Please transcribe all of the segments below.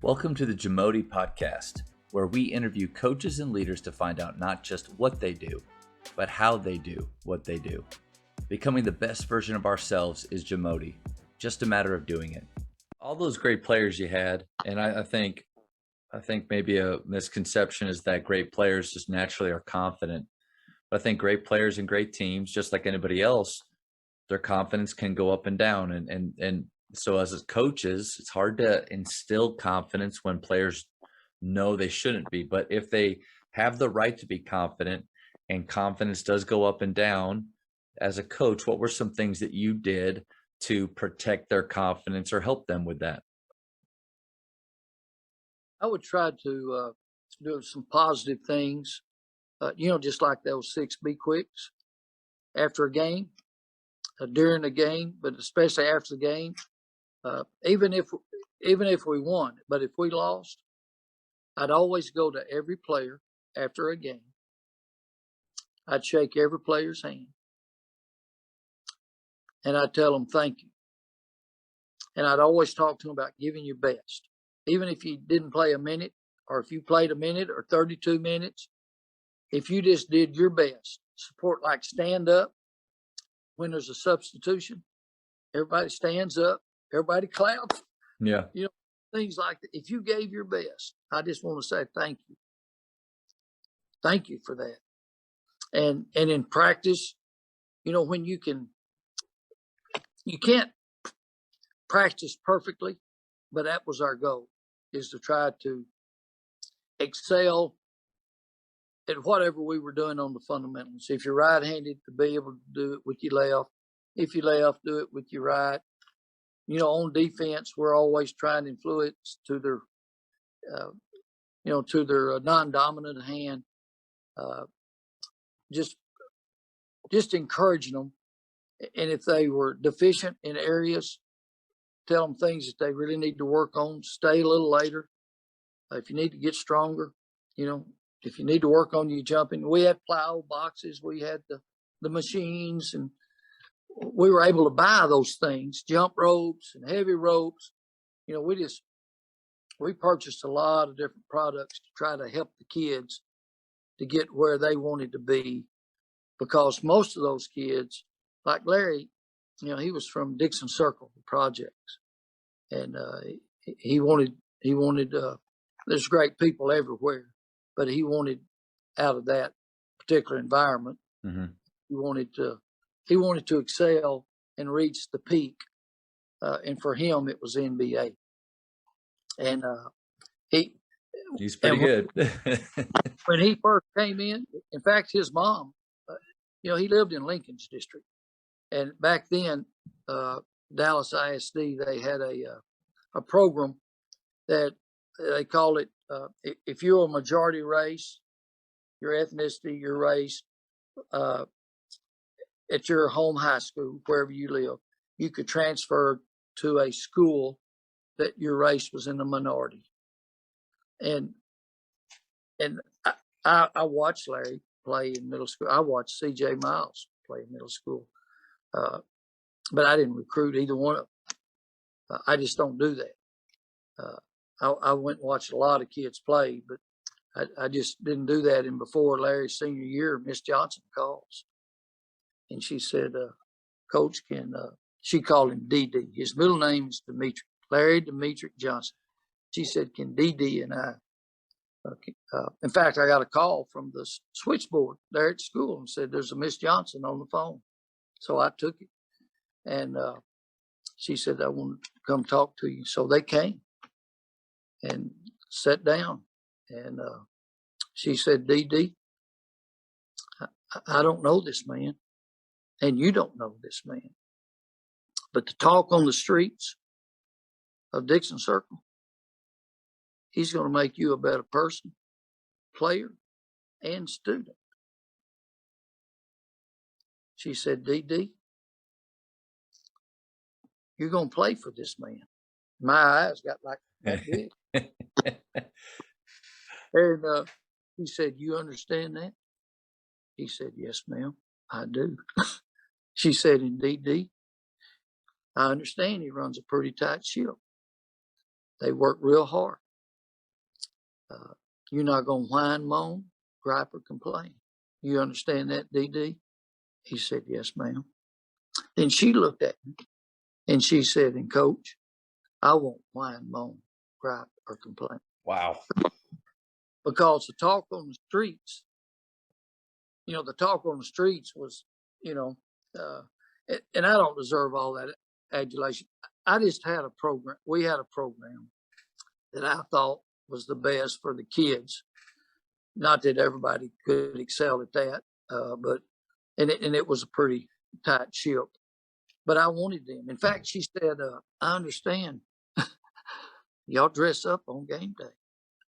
Welcome to the JAMODI podcast, where we interview coaches and leaders to find out not just what they do, but how they do what they do. Becoming the best version of ourselves is JAMODI, just a matter of doing it. All those great players you had, and I think maybe a misconception is that great players just naturally are confident. But I think great players and great teams, just like anybody else, their confidence can go up and down. And so as coaches, it's hard to instill confidence when players know they shouldn't be. But if they have the right to be confident and confidence does go up and down, as a coach, what were some things that you did to protect their confidence or help them with that? I would try to do some positive things, just like those 6 Be Quicks after a game, during the game, but especially after the game. Even if we won, but if we lost, I'd always go to every player after a game. I'd shake every player's hand, and I'd tell them thank you. And I'd always talk to them about giving your best. Even if you didn't play a minute, or if you played a minute or 32 minutes, if you just did your best, support, like stand up when there's a substitution, everybody stands up, everybody claps. Yeah. Things like that. If you gave your best, I just want to say thank you. Thank you for that. And in practice, when you can't practice perfectly, but that was our goal, is to try to excel at whatever we were doing on the fundamentals. If you're right-handed, to be able to do it with your left. If you left, do it with your right. On defense, we're always trying to influence to their, non-dominant hand. Just encouraging them. And if they were deficient in areas, tell them things that they really need to work on. Stay a little later. If you need to get stronger, if you need to work on your jumping. We had plow boxes. We had the machines, and we were able to buy those things, jump ropes and heavy ropes. We purchased a lot of different products to try to help the kids to get where they wanted to be, because most of those kids, like Larry, he was from Dixon Circle projects, and he wanted. There's great people everywhere, but he wanted out of that particular environment. Mm-hmm. He wanted to excel and reach the peak, and for him it was NBA. And he's pretty good. When he first came in fact, his mom, he lived in Lincoln's district, and back then, Dallas ISD, they had a program that they call it, if you're a majority race, your ethnicity, your race, at your home high school, wherever you live, you could transfer to a school that your race was in the minority. And I watched Larry play in middle school. I watched C.J. Miles play in middle school, but I didn't recruit either one of them. I just don't do that. I went and watched a lot of kids play, but I just didn't do that. And before Larry's senior year, Miss Johnson calls, and she said, Coach, she called him DD. His middle name is Dimitri, Larry Dimitri Johnson. She said, can DD and I, in fact, I got a call from the switchboard there at school and said, there's a Miss Johnson on the phone. So I took it, and she said, I want to come talk to you. So they came and sat down, and she said, DD, I don't know this man, and you don't know this man, but the talk on the streets of Dixon Circle, he's going to make you a better person, player, and student. She said, DD, you're going to play for this man. My eyes got like that big. And he said, you understand that? He said, yes, ma'am, I do. She said, and DD, I understand he runs a pretty tight ship. They work real hard. You're not going to whine, moan, gripe, or complain. You understand that, DD? He said, yes, ma'am. Then she looked at me and she said, and Coach, I won't whine, moan, gripe, or complain. Wow. Because the talk on the streets, the talk on the streets was, and I don't deserve all that adulation. I just had a program. We had a program that I thought was the best for the kids. Not that everybody could excel at that, but it was a pretty tight ship. But I wanted them. In fact, she said, I understand. Y'all dress up on game day.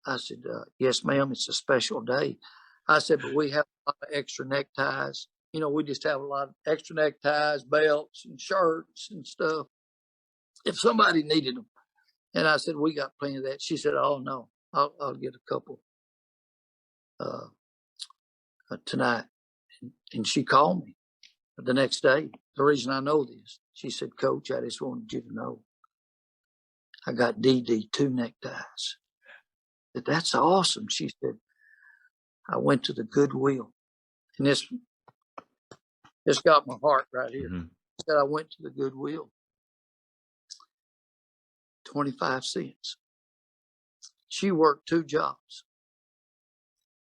I said, yes, ma'am, it's a special day. I said, but we have a lot of extra neckties. We just have a lot of extra neckties, belts, and shirts and stuff. If somebody needed them. And I said, we got plenty of that. She said, oh, no, I'll get a couple tonight. And she called me the next day. The reason I know this, she said, Coach, I just wanted you to know I got DD 2 neckties. I said, that's awesome. She said, I went to the Goodwill. And this got my heart right here. Mm-hmm. She said, I went to the Goodwill. 25 cents. She worked 2 jobs.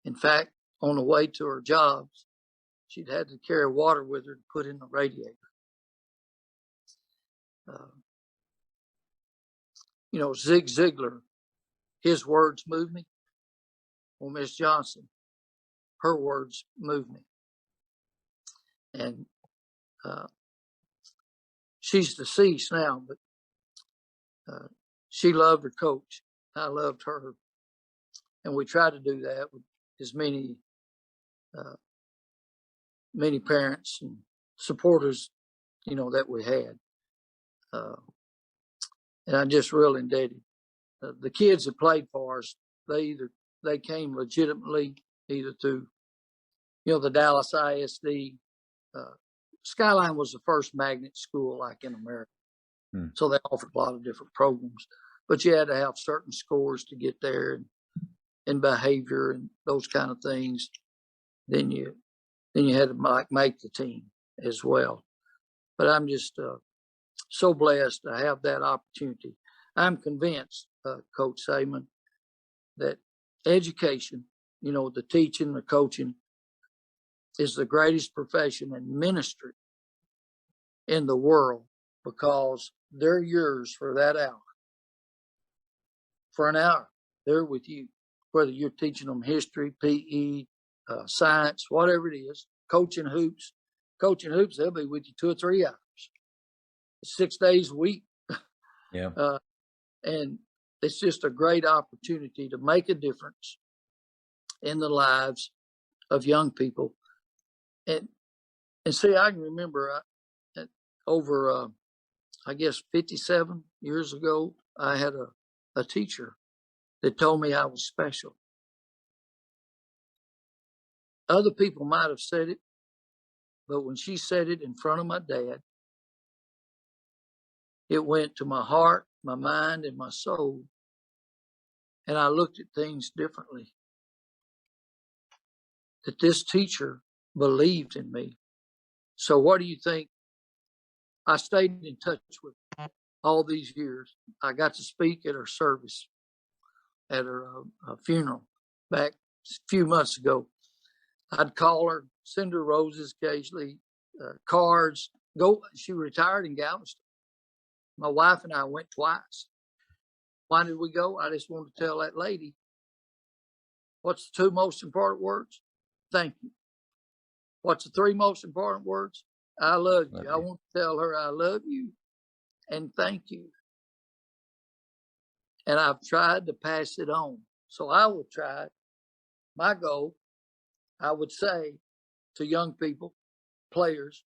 In fact, on the way to her jobs, she'd had to carry water with her to put in the radiator. Zig Ziglar, his words move me. Well, Miss Johnson, her words move me. And she's deceased now, but she loved her coach. I loved her. And we tried to do that with as many parents and supporters, that we had. And I'm just real indebted. The kids that played for us, they came legitimately either through, the Dallas ISD. Skyline was the first magnet school like in America. So they offered a lot of different programs, but you had to have certain scores to get there and behavior and those kind of things. Then you had to make the team as well. But I'm just so blessed to have that opportunity. I'm convinced, Coach Saban, that education, the teaching, the coaching, is the greatest profession and ministry in the world, because they're yours for that hour. For an hour, they're with you, whether you're teaching them history, PE, science, whatever it is, coaching hoops. Coaching hoops, they'll be with you 2 or 3 hours, 6 days a week. Yeah. And it's just a great opportunity to make a difference in the lives of young people. And see, I can remember over, I guess, 57 years ago, I had a teacher that told me I was special. Other people might have said it, but when she said it in front of my dad, it went to my heart, my mind, and my soul. And I looked at things differently. That this teacher believed in me. So what do you think? I stayed in touch with all these years. I got to speak at her service, at her funeral back a few months ago. I'd call her, send her roses occasionally, cards. She retired in Galveston. My wife and I went twice. Why did we go? I just wanted to tell that lady, what's the 2 most important words? Thank you. What's the 3 most important words? I love you. I want to tell her I love you and thank you. And I've tried to pass it on. So I would try. My goal, I would say to young people, players,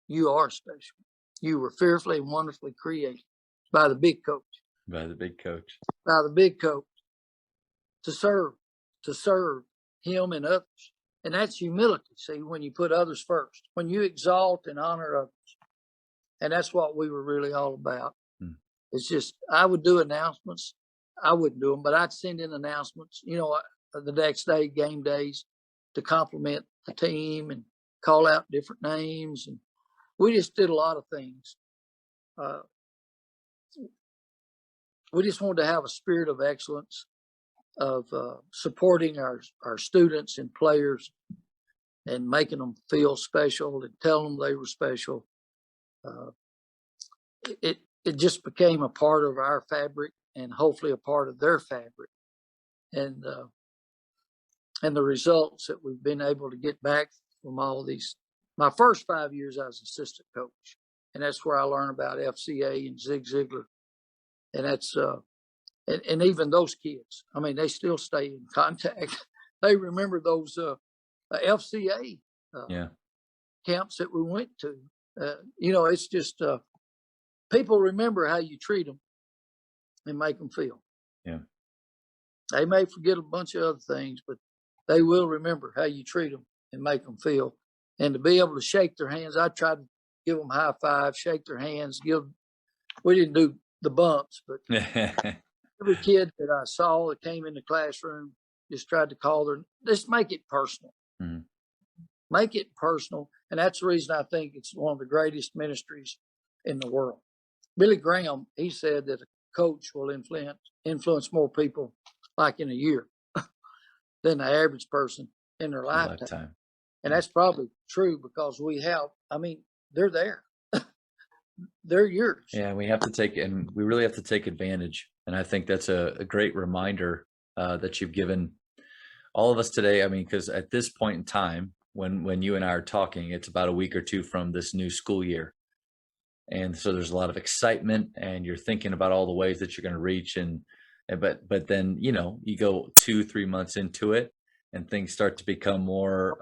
you are special. You were fearfully and wonderfully created by the big coach. By the big coach. By the big coach. To serve him and others. And that's humility. See, when you put others first, when you exalt and honor others. And that's what we were really all about. It's just, I would do announcements I wouldn't do them, but I'd send in announcements, the next day, game days, to compliment the team and call out different names. And we just did a lot of things. We just wanted to have a spirit of excellence, of supporting our students and players and making them feel special and telling them they were special. It just became a part of our fabric and hopefully a part of their fabric. And the results that we've been able to get back from all these, my first 5 years I was assistant coach, and that's where I learned about FCA and Zig Ziglar. And that's, and even those kids, I mean, they still stay in contact. They remember those FCA camps that we went to. It's just, people remember how you treat them and make them feel. Yeah. They may forget a bunch of other things, but they will remember how you treat them and make them feel. And to be able to shake their hands, I tried to give them high five, shake their hands, we didn't do the bumps, but every kid that I saw that came in the classroom just tried to just make it personal. Mm-hmm. Make it personal. And that's the reason I think it's one of the greatest ministries in the world. Billy Graham, he said that a coach will influence more people like in a year than the average person in their lifetime. And that's probably true because they're there. They're yours. Yeah, we really have to take advantage. And I think that's a great reminder that you've given all of us today. I mean, because at this point in time, when you and I are talking, it's about a week or two from this new school year. And so there's a lot of excitement and you're thinking about all the ways that you're going to reach. But then, you go 2-3 months into it and things start to become more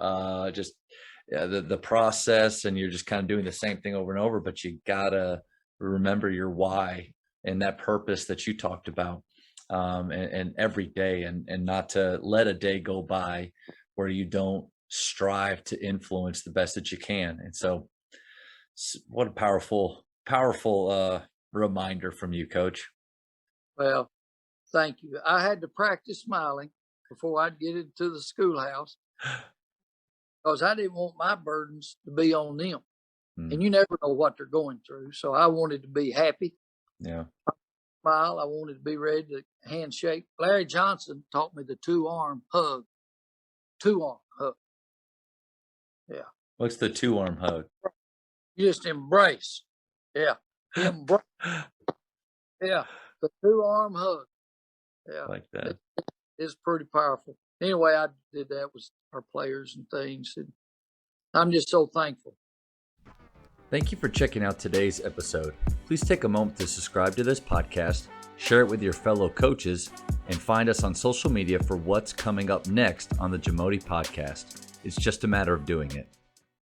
the process, and you're just kind of doing the same thing over and over, but you gotta remember your why and that purpose that you talked about, and every day, and not to let a day go by where you don't strive to influence the best that you can. And so what a powerful reminder from you, Coach. Well, thank you. I had to practice smiling before I'd get into the schoolhouse because I didn't want my burdens to be on them. And you never know what they're going through. So I wanted to be happy. Yeah. Smile. I wanted to be ready to handshake. Larry Johnson taught me the 2-arm hug. 2-arm hug. Yeah. What's the 2-arm hug? You just embrace. Yeah. Embrace. Yeah. The 2-arm hug. Yeah. Like that. It's pretty powerful. Anyway, I did that with our players and things. And I'm just so thankful. Thank you for checking out today's episode. Please take a moment to subscribe to this podcast, share it with your fellow coaches, and find us on social media for what's coming up next on the JAMODI podcast. It's just a matter of doing it.